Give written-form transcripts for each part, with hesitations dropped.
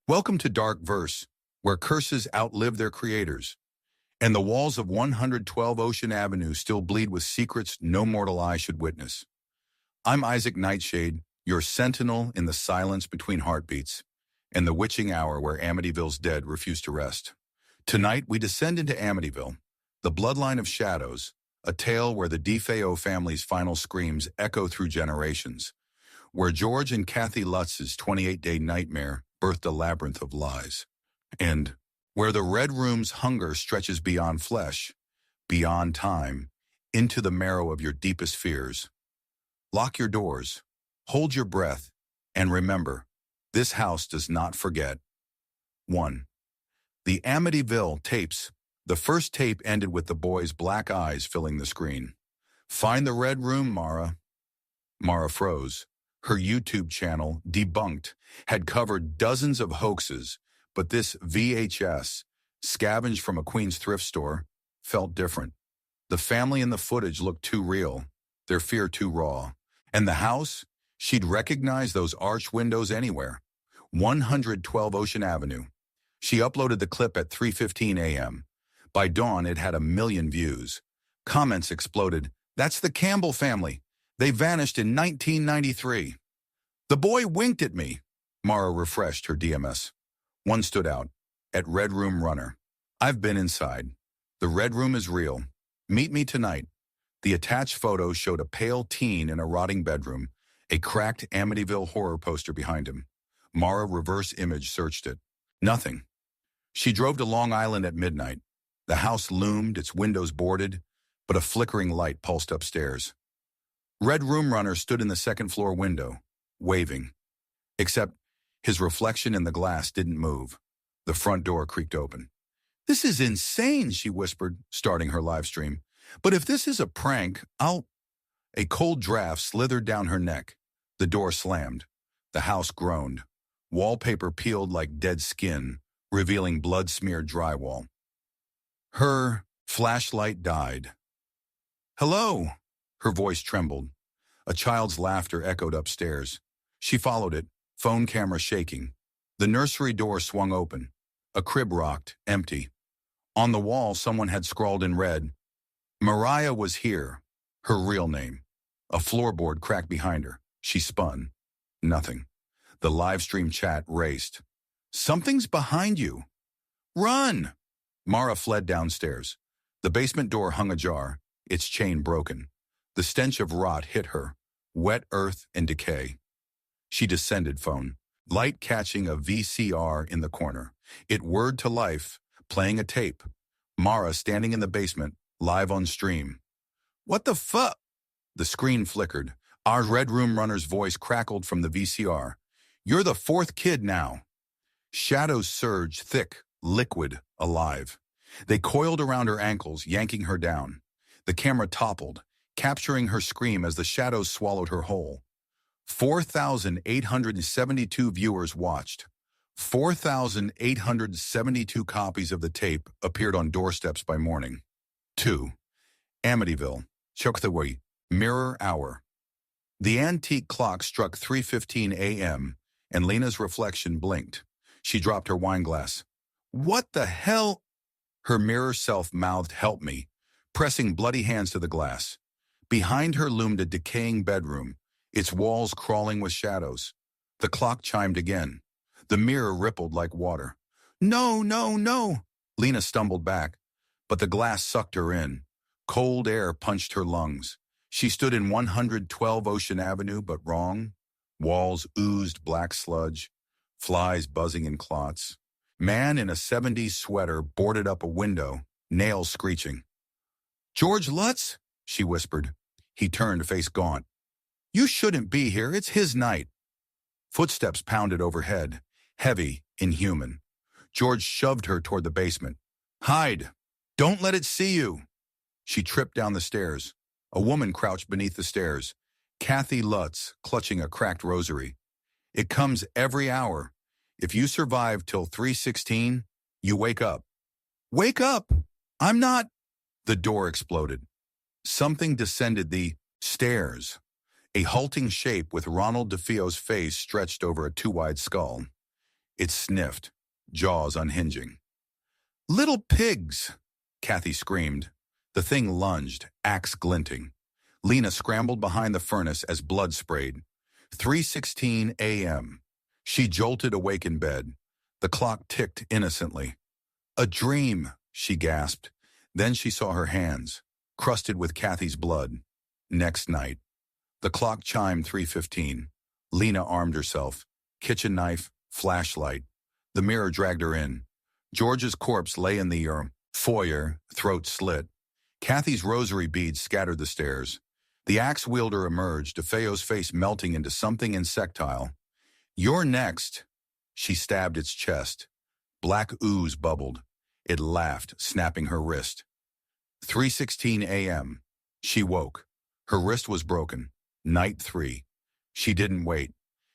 Welcome to Dark Verse, where curses outlive their creators, and the walls of 112 Ocean Avenue still bleed with secrets no mortal eye should witness. I'm Isaac Nightshade, your sentinel in the silence between heartbeats, and the witching hour where Amityville's dead refuse to rest. Tonight, we descend into Amityville, the bloodline of shadows, a tale where the DeFeo family's final screams echo through generations, where George and Kathy Lutz's 28-day nightmare birthed a labyrinth of lies, and where the Red Room's hunger stretches beyond flesh, beyond time, into the marrow of your deepest fears. Lock your doors, hold your breath, and remember, this house does not forget. 1. The Amityville tapes. The first tape ended with the boy's black eyes filling the screen. Find the Red Room, Mara. Mara froze. Her YouTube channel, Debunked, had covered dozens of hoaxes, but this VHS, scavenged from a Queens thrift store, felt different. The family in the footage looked too real, their fear too raw. And the house? She'd recognize those arch windows anywhere. 112 Ocean Avenue. She uploaded the clip at 3:15 a.m. By dawn, it had 1 million views. Comments exploded. "That's the Campbell family. They vanished in 1993. The boy winked at me." Mara refreshed her DMS. One stood out. At Red Room Runner. "I've been inside. The Red Room is real. Meet me tonight." The attached photo showed a pale teen in a rotting bedroom, a cracked Amityville horror poster behind him. Mara reverse image searched it. Nothing. She drove to Long Island at midnight. The house loomed, its windows boarded, but a flickering light pulsed upstairs. Red Room Runner stood in the second-floor window, waving. Except his reflection in the glass didn't move. The front door creaked open. "This is insane," she whispered, starting her live stream. "But if this is a prank, I'll—" A cold draft slithered down her neck. The door slammed. The house groaned. Wallpaper peeled like dead skin, revealing blood-smeared drywall. Her flashlight died. "Hello!" Her voice trembled. A child's laughter echoed upstairs. She followed it, phone camera shaking. The nursery door swung open. A crib rocked, empty. On the wall, someone had scrawled in red, "Mariah was here," her real name. A floorboard cracked behind her. She spun. Nothing. The live stream chat raced. "Something's behind you. Run!" Mara fled downstairs. The basement door hung ajar, its chain broken. The stench of rot hit her, wet earth and decay. She descended phone, light catching a VCR in the corner. It whirred to life, playing a tape. Mara standing in the basement, live on stream. "What the fuck?" The screen flickered. Our Red Room Runner's voice crackled from the VCR. "You're the fourth kid now." Shadows surged, thick, liquid, alive. They coiled around her ankles, yanking her down. The camera toppled, capturing her scream as the shadows swallowed her whole. 4,872 viewers watched. 4,872 copies of the tape appeared on doorsteps by morning. 2. Amityville. Chokthaway. Mirror hour. The antique clock struck 3:15 a.m., and Lena's reflection blinked. She dropped her wine glass. "What the hell?" Her mirror self mouthed, "Help me," pressing bloody hands to the glass. Behind her loomed a decaying bedroom, its walls crawling with shadows. The clock chimed again. The mirror rippled like water. "No, no, no!" Lena stumbled back, but the glass sucked her in. Cold air punched her lungs. She stood in 112 Ocean Avenue, but wrong. Walls oozed black sludge, flies buzzing in clots. Man in a 70s sweater boarded up a window, nails screeching. "George Lutz?" she whispered. He turned, face gaunt. "You shouldn't be here. It's his night." Footsteps pounded overhead, heavy, inhuman. George shoved her toward the basement. "Hide! Don't let it see you!" She tripped down the stairs. A woman crouched beneath the stairs. Kathy Lutz, clutching a cracked rosary. "It comes every hour. If you survive till 3:16, you wake up." "Wake up! I'm not—" The door exploded. Something descended the stairs. A halting shape with Ronald DeFeo's face stretched over a too-wide skull. It sniffed, jaws unhinging. "Little pigs!" Kathy screamed. The thing lunged, axe glinting. Lena scrambled behind the furnace as blood sprayed. 3:16 a.m. She jolted awake in bed. The clock ticked innocently. "A dream," she gasped. Then she saw her hands, crusted with Kathy's blood. Next night. The clock chimed 3:15. Lena armed herself. Kitchen knife, flashlight. The mirror dragged her in. George's corpse lay in the foyer, throat slit. Kathy's rosary beads scattered the stairs. The axe wielder emerged, DeFeo's face melting into something insectile. "You're next." She stabbed its chest. Black ooze bubbled. It laughed, snapping her wrist. 3:16 a.m. She woke. Her wrist was broken. Night 3. She didn't wait.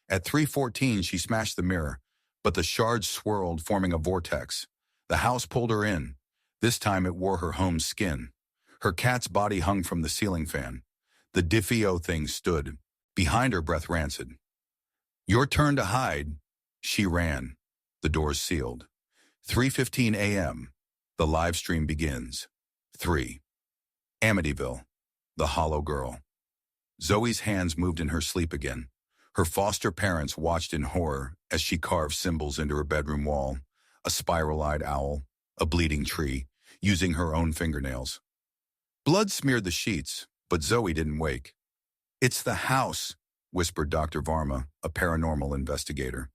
At 3:14, she smashed the mirror, but the shards swirled, forming a vortex. The house pulled her in. This time it wore her home skin. Her cat's body hung from the ceiling fan. The DeFeo thing stood. Behind her, breath rancid. "Your turn to hide." She ran. The doors sealed. 3:15 a.m. The live stream begins. 3. Amityville. The hollow girl. Zoe's hands moved in her sleep again. Her foster parents watched in horror as she carved symbols into her bedroom wall. A spiral-eyed owl, a bleeding tree, using her own fingernails. Blood smeared the sheets, but Zoe didn't wake. "It's the house," whispered Dr. Varma, a paranormal investigator.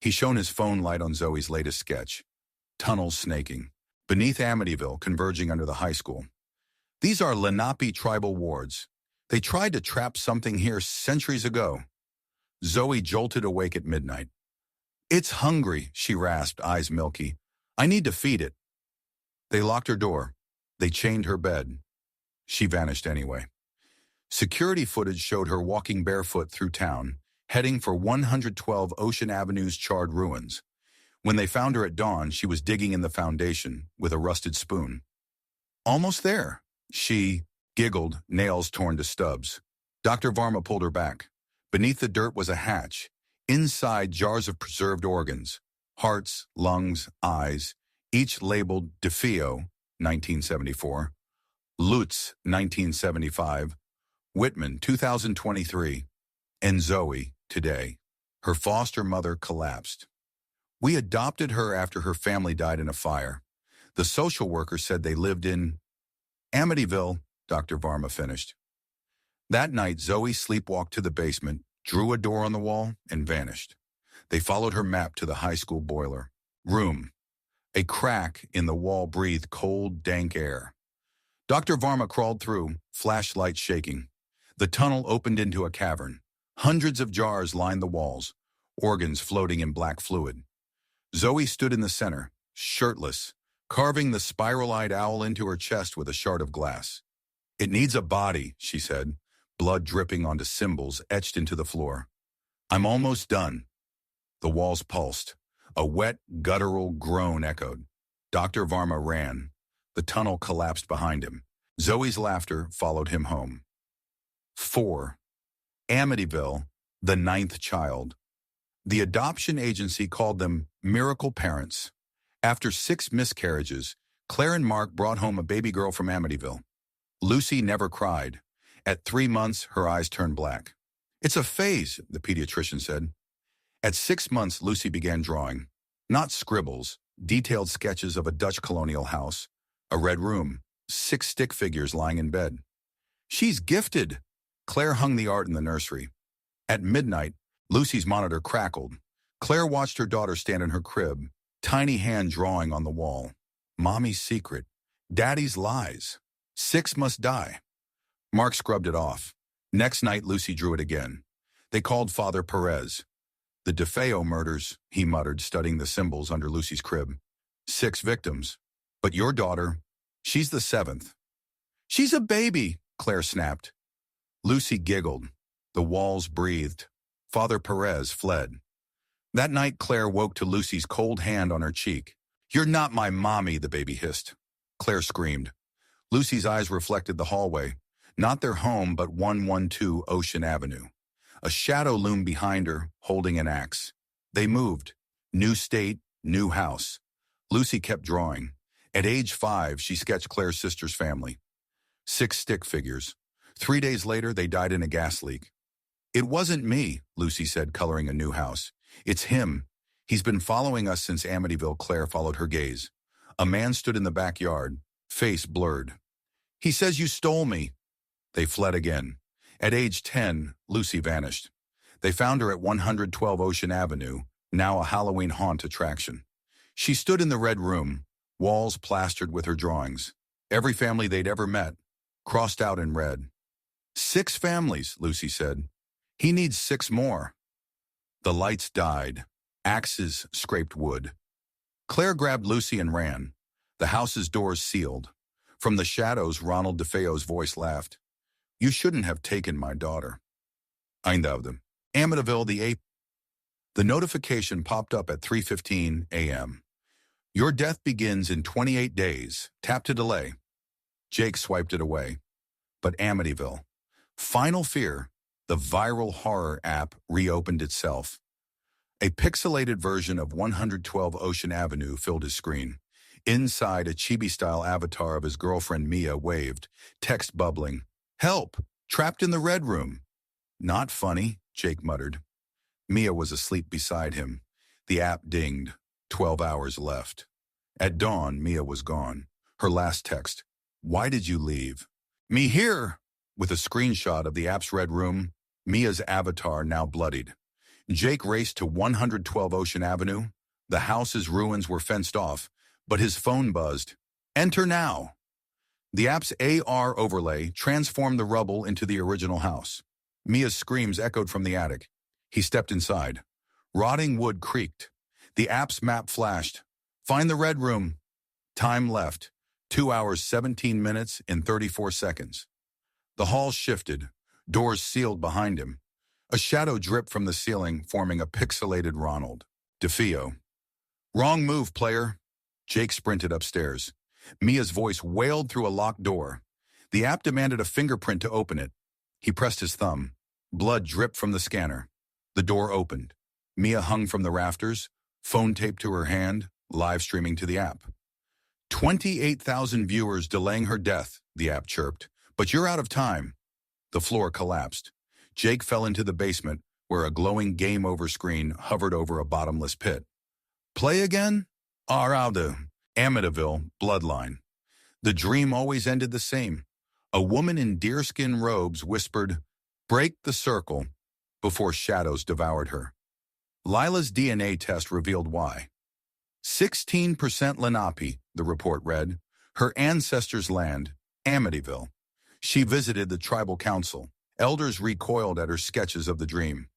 He shone his phone light on Zoe's latest sketch. Tunnels snaking. Beneath Amityville, converging under the high school. "These are Lenape tribal wards. They tried to trap something here centuries ago." Zoe jolted awake at midnight. "It's hungry," she rasped, eyes milky. "I need to feed it." They locked her door. They chained her bed. She vanished anyway. Security footage showed her walking barefoot through town, heading for 112 Ocean Avenue's charred ruins. When they found her at dawn, she was digging in the foundation with a rusted spoon. "Almost there," she giggled, nails torn to stubs. Dr. Varma pulled her back. Beneath the dirt was a hatch. Inside, jars of preserved organs. Hearts, lungs, eyes, each labeled DeFeo, 1974. Lutz, 1975. Whitman, 2023. And Zoe, today. Her foster mother collapsed. "We adopted her after her family died in a fire. The social worker said they lived in Amityville," Dr. Varma finished. That night, Zoe sleepwalked to the basement, drew a door on the wall, and vanished. They followed her map to the high school boiler room. A crack in the wall breathed cold, dank air. Dr. Varma crawled through, flashlight shaking. The tunnel opened into a cavern. Hundreds of jars lined the walls, organs floating in black fluid. Zoe stood in the center, shirtless, carving the spiral-eyed owl into her chest with a shard of glass. "It needs a body," she said, blood dripping onto symbols etched into the floor. "I'm almost done." The walls pulsed. A wet, guttural groan echoed. Dr. Varma ran. The tunnel collapsed behind him. Zoe's laughter followed him home. 4. Amityville, the 9th child. The adoption agency called them miracle parents. After 6 miscarriages, Claire and Mark brought home a baby girl from Amityville. Lucy never cried. At 3 months, her eyes turned black. "It's a phase," the pediatrician said. At 6 months, Lucy began drawing. Not scribbles, detailed sketches of a Dutch colonial house, a red room, 6 stick figures lying in bed. "She's gifted." Claire hung the art in the nursery. At midnight, Lucy's monitor crackled. Claire watched her daughter stand in her crib, tiny hand drawing on the wall. Mommy's secret. Daddy's lies. 6 must die. Mark scrubbed it off. Next night, Lucy drew it again. They called Father Perez. "The DeFeo murders," he muttered, studying the symbols under Lucy's crib. 6 victims. "But your daughter, she's the 7th. "She's a baby," Claire snapped. Lucy giggled. The walls breathed. Father Perez fled. That night, Claire woke to Lucy's cold hand on her cheek. "You're not my mommy," the baby hissed. Claire screamed. Lucy's eyes reflected the hallway. Not their home, but 112 Ocean Avenue. A shadow loomed behind her, holding an axe. They moved. New state, new house. Lucy kept drawing. At age 5, she sketched Claire's sister's family. 6 stick figures. 3 days later, they died in a gas leak. It wasn't me, Lucy said, coloring a new house. It's him. He's been following us since Amityville. Claire followed her gaze. A man stood in the backyard, face blurred. He says you stole me. They fled again. At age 10, Lucy vanished. They found her at 112 Ocean Avenue, now a Halloween haunt attraction. She stood in the red room, walls plastered with her drawings. Every family they'd ever met, crossed out in red. 6 families, Lucy said. He needs 6 more. The lights died. Axes scraped wood. Claire grabbed Lucy and ran. The house's doors sealed. From the shadows, Ronald DeFeo's voice laughed. You shouldn't have taken my daughter. Eindhoven. Amityville, the 8th. The notification popped up at 3:15 a.m. Your death begins in 28 days. Tap to delay. Jake swiped it away. But Amityville. Final Fear, the viral horror app, reopened itself. A pixelated version of 112 Ocean Avenue filled his screen. Inside, a chibi-style avatar of his girlfriend Mia waved, text bubbling. Help! Trapped in the red room. Not funny, Jake muttered. Mia was asleep beside him. The app dinged. 12 hours left. At dawn, Mia was gone. Her last text. Why did you leave? Me here! With a screenshot of the app's red room, Mia's avatar now bloodied. Jake raced to 112 Ocean Avenue. The house's ruins were fenced off, but his phone buzzed. Enter now. The app's AR overlay transformed the rubble into the original house. Mia's screams echoed from the attic. He stepped inside. Rotting wood creaked. The app's map flashed. Find the red room. Time left. 2 hours, 17 minutes, and 34 seconds. The hall shifted. Doors sealed behind him. A shadow dripped from the ceiling, forming a pixelated Ronald DeFeo. Wrong move, player. Jake sprinted upstairs. Mia's voice wailed through a locked door. The app demanded a fingerprint to open it. He pressed his thumb. Blood dripped from the scanner. The door opened. Mia hung from the rafters, phone taped to her hand, live streaming to the app. 28,000 viewers delaying her death, the app chirped. But you're out of time. The floor collapsed. Jake fell into the basement, where a glowing game over screen hovered over a bottomless pit. Play again? Araude. Amityville, Bloodline. The dream always ended the same. A woman in deerskin robes whispered, break the circle, before shadows devoured her. Lila's DNA test revealed why. 16% Lenape, the report read. Her ancestors' land, Amityville. She visited the tribal council. Elders recoiled at her sketches of the dream.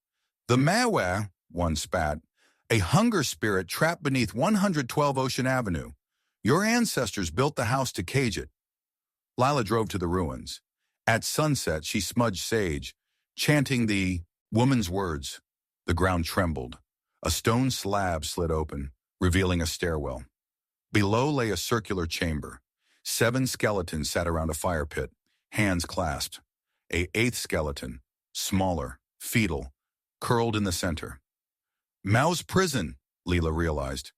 The Mawa, one spat, a hunger spirit trapped beneath 112 Ocean Avenue. Your ancestors built the house to cage it. Lila drove to the ruins. At sunset, she smudged sage, chanting the woman's words. The ground trembled. A stone slab slid open, revealing a stairwell. Below lay a circular chamber. 7 skeletons sat around a fire pit, hands clasped. A 8th skeleton, smaller, fetal, curled in the center. Mao's prison, Leela realized.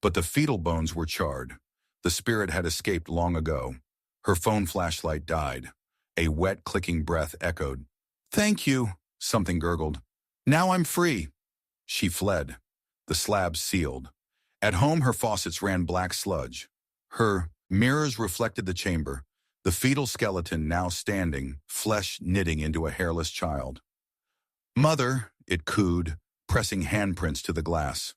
But the fetal bones were charred. The spirit had escaped long ago. Her phone flashlight died. A wet, clicking breath echoed. Thank you, something gurgled. Now I'm free. She fled. The slab sealed. At home, her faucets ran black sludge. Her mirrors reflected the chamber. The fetal skeleton now standing, flesh knitting into a hairless child. Mother, it cooed, pressing handprints to the glass.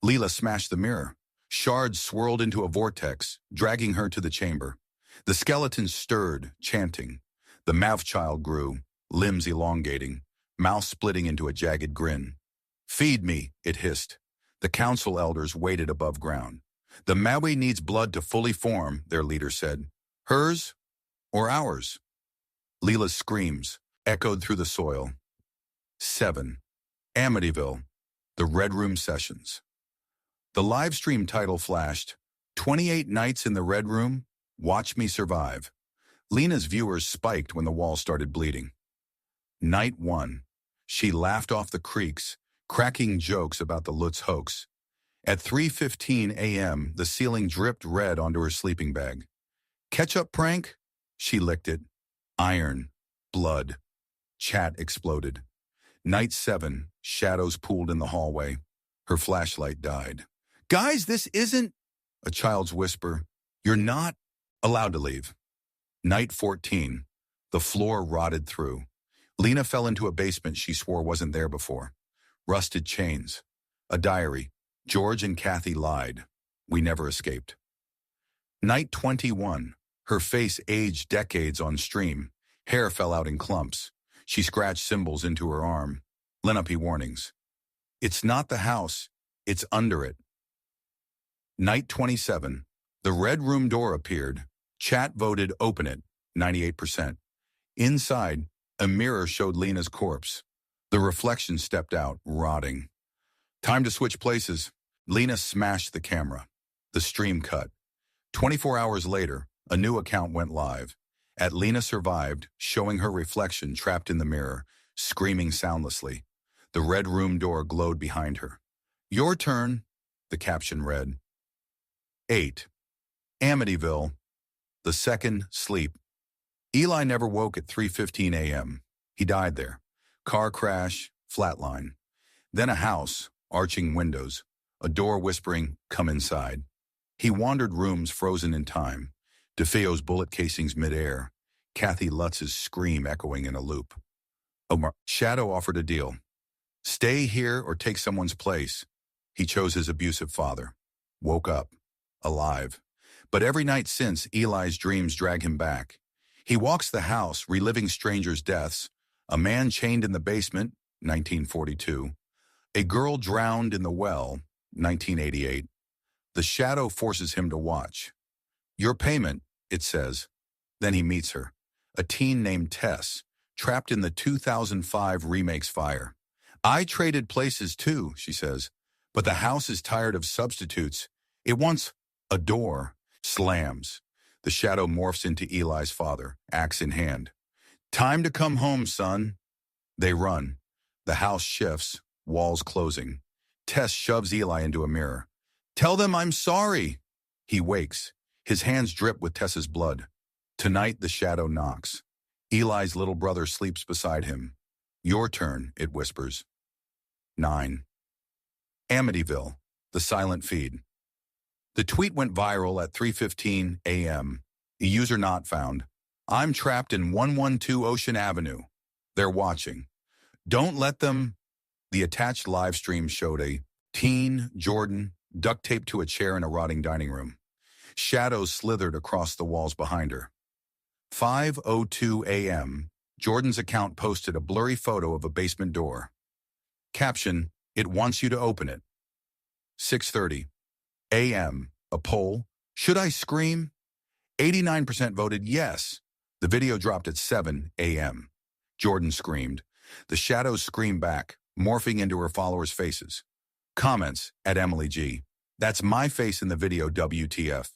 Leela smashed the mirror. Shards swirled into a vortex, dragging her to the chamber. The skeleton stirred, chanting. The mouth child grew, limbs elongating, mouth splitting into a jagged grin. Feed me, it hissed. The council elders waited above ground. The Maui needs blood to fully form, their leader said. Hers or ours? Leela's screams echoed through the soil. 7. Amityville, the Red Room Sessions. The live stream title flashed, 28 Nights in the Red Room, Watch Me Survive. Lena's viewers spiked when the wall started bleeding. Night 1. She laughed off the creaks, cracking jokes about the Lutz hoax. At 3:15 a.m., the ceiling dripped red onto her sleeping bag. Ketchup prank? She licked it. Iron. Blood. Chat exploded. Night 7, shadows pooled in the hallway. Her flashlight died. Guys, this isn't... A child's whisper. You're not allowed to leave. Night 14, the floor rotted through. Lena fell into a basement she swore wasn't there before. Rusted chains. A diary. George and Kathy lied. We never escaped. Night 21. Her face aged decades on stream. Hair fell out in clumps. She scratched symbols into her arm. Lenape warnings. It's not the house. It's under it. Night 27. The red room door appeared. Chat voted open it. 98%. Inside, a mirror showed Lena's corpse. The reflection stepped out, rotting. Time to switch places. Lena smashed the camera. The stream cut. 24 hours later, a new account went live. At Lena survived, showing her reflection trapped in the mirror, screaming soundlessly. The red room door glowed behind her. Your turn, the caption read. 8. Amityville. The second sleep. Eli never woke at 3:15 a.m. He died there. Car crash, flatline. Then a house, arching windows. A door whispering, come inside. He wandered rooms frozen in time. DeFeo's bullet casings midair. Kathy Lutz's scream echoing in a loop. Shadow offered a deal. Stay here or take someone's place. He chose his abusive father. Woke up. Alive. But every night since, Eli's dreams drag him back. He walks the house, reliving strangers' deaths. A man chained in the basement, 1942. A girl drowned in the well, 1988. The shadow forces him to watch. Your payment, it says. Then he meets her. A teen named Tess, trapped in the 2005 remake's fire. I traded places too, she says. But the house is tired of substitutes. It wants a door. Slams. The shadow morphs into Eli's father, axe in hand. Time to come home, son. They run. The house shifts, walls closing. Tess shoves Eli into a mirror. Tell them I'm sorry. He wakes. His hands drip with Tess's blood. Tonight the shadow knocks. Eli's little brother sleeps beside him. Your turn, it whispers. 9. Amityville, the silent feed. The tweet went viral at 3:15 a.m. A user not found. I'm trapped in 112 Ocean Avenue. They're watching. Don't let them. The attached live stream showed a teen, Jordan, duct taped to a chair in a rotting dining room. Shadows slithered across the walls behind her. 5:02 a.m. Jordan's account posted a blurry photo of a basement door. Caption, it wants you to open it. 6:30 a.m. A poll. Should I scream? 89% voted yes. The video dropped at 7 a.m. Jordan screamed. The shadows screamed back, morphing into her followers' faces. Comments at Emily G. That's my face in the video, WTF.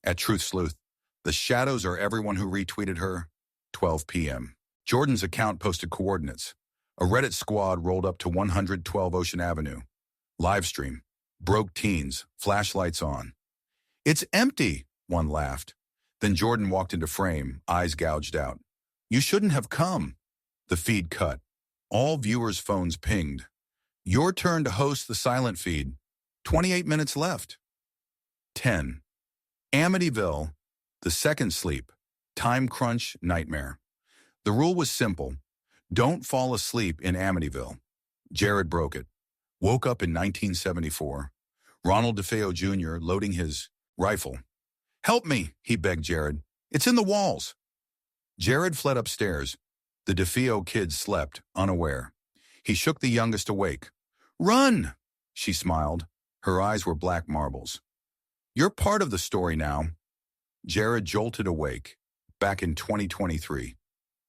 At Truth Sleuth. The shadows are everyone who retweeted her. 12 p.m. Jordan's account posted coordinates. A Reddit squad rolled up to 112 Ocean Avenue. Livestream. Broke teens. Flashlights on. It's empty, one laughed. Then Jordan walked into frame, eyes gouged out. You shouldn't have come. The feed cut. All viewers' phones pinged. Your turn to host the silent feed. 28 minutes left. 10. Amityville, the second sleep. Time crunch nightmare. The rule was simple. Don't fall asleep in Amityville. Jared broke it. Woke up in 1974. Ronald DeFeo Jr. loading his rifle. Help me, he begged Jared. It's in the walls. Jared fled upstairs. The DeFeo kid slept, unaware. He shook the youngest awake. Run, she smiled. Her eyes were black marbles. You're part of the story now. Jared jolted awake, back in 2023.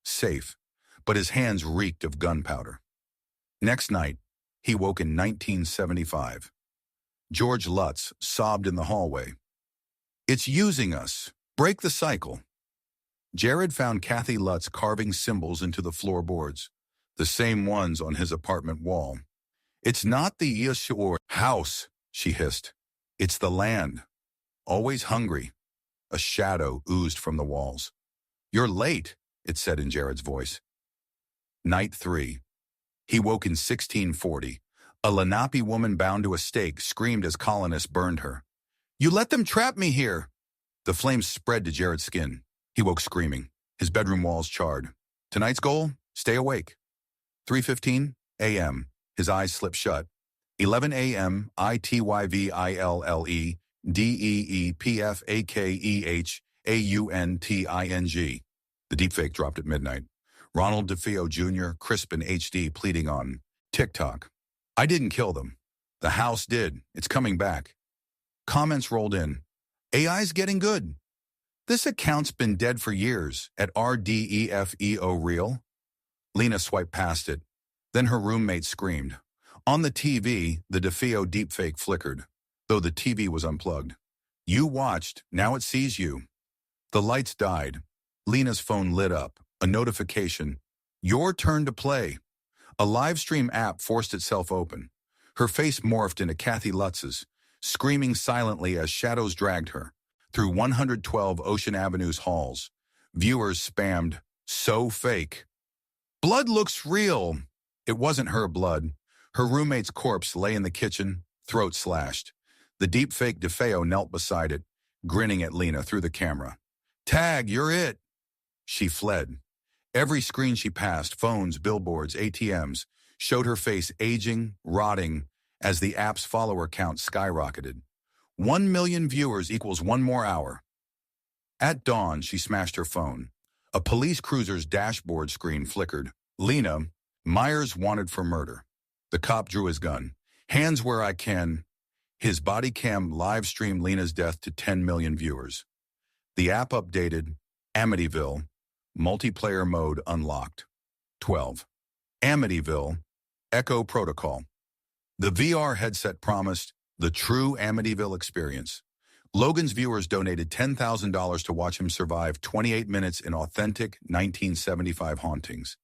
Safe, but his hands reeked of gunpowder. Next night, he woke in 1975. George Lutz sobbed in the hallway. It's using us. Break the cycle. Jared found Kathy Lutz carving symbols into the floorboards, the same ones on his apartment wall. It's not the Yeshua house, she hissed. It's the land. Always hungry. A shadow oozed from the walls. You're late, it said in Jared's voice. Night 3. He woke in 1640. A Lenape woman bound to a stake screamed as colonists burned her. You let them trap me here! The flames spread to Jared's skin. He woke screaming, his bedroom walls charred. Tonight's goal? Stay awake. 3:15 a.m. His eyes slipped shut. 11 a.m. ITYVILLE DEEPFAKEHAUNTING. The deepfake dropped at midnight. Ronald DeFeo Jr., crisp in HD, pleading on TikTok. I didn't kill them. The house did. It's coming back. Comments rolled in. AI's getting good. This account's been dead for years at RDEFEO Real. Lena swiped past it. Then her roommate screamed. On the TV, the DeFeo deepfake flickered, though the TV was unplugged. You watched, now it sees you. The lights died. Lena's phone lit up. A notification. Your turn to play. A live stream app forced itself open. Her face morphed into Kathy Lutz's, screaming silently as shadows dragged her through 112 Ocean Avenue's halls. Viewers spammed, so fake. Blood looks real. It wasn't her blood. Her roommate's corpse lay in the kitchen, throat slashed. The deepfake DeFeo knelt beside it, grinning at Lena through the camera. Tag, you're it. She fled. Every screen she passed, phones, billboards, ATMs, showed her face aging, rotting, as the app's follower count skyrocketed. 1 million viewers equals 1 more hour. At dawn, she smashed her phone. A police cruiser's dashboard screen flickered. Lena, Myers wanted for murder. The cop drew his gun. Hands where I can. His body cam live streamed Lena's death to 10 million viewers. The app updated. Amityville. Multiplayer mode unlocked. 12. Amityville. Echo Protocol. The VR headset promised the true Amityville experience. Logan's viewers donated $10,000 to watch him survive 28 minutes in authentic 1975 hauntings.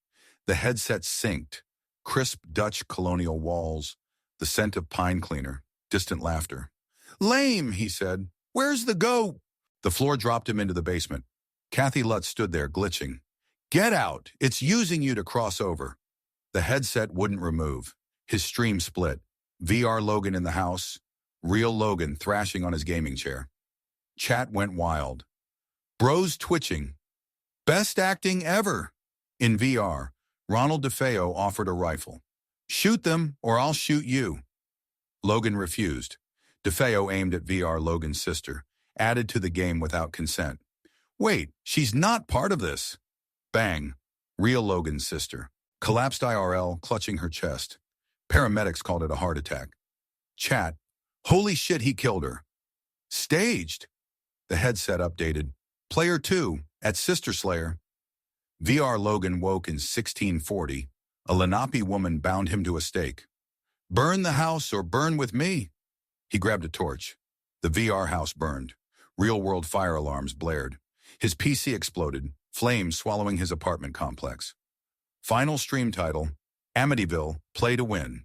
The headset synced. Crisp Dutch colonial walls. The scent of pine cleaner. Distant laughter. Lame, he said. Where's the goat? The floor dropped him into the basement. Kathy Lutz stood there, glitching. Get out! It's using you to cross over. The headset wouldn't remove. His stream split. VR Logan in the house. Real Logan thrashing on his gaming chair. Chat went wild. Bros twitching. Best acting ever. In VR, Ronald DeFeo offered a rifle. Shoot them, or I'll shoot you. Logan refused. DeFeo aimed at VR Logan's sister, added to the game without consent. Wait, she's not part of this. Bang. Real Logan's sister. Collapsed IRL, clutching her chest. Paramedics called it a heart attack. Chat. Holy shit, he killed her. Staged. The headset updated. Player 2, at Sister Slayer. VR Logan woke in 1640. A Lenape woman bound him to a stake. Burn the house or burn with me. He grabbed a torch. The VR house burned. Real-world fire alarms blared. His PC exploded, flames swallowing his apartment complex. Final stream title, Amityville, Play to Win.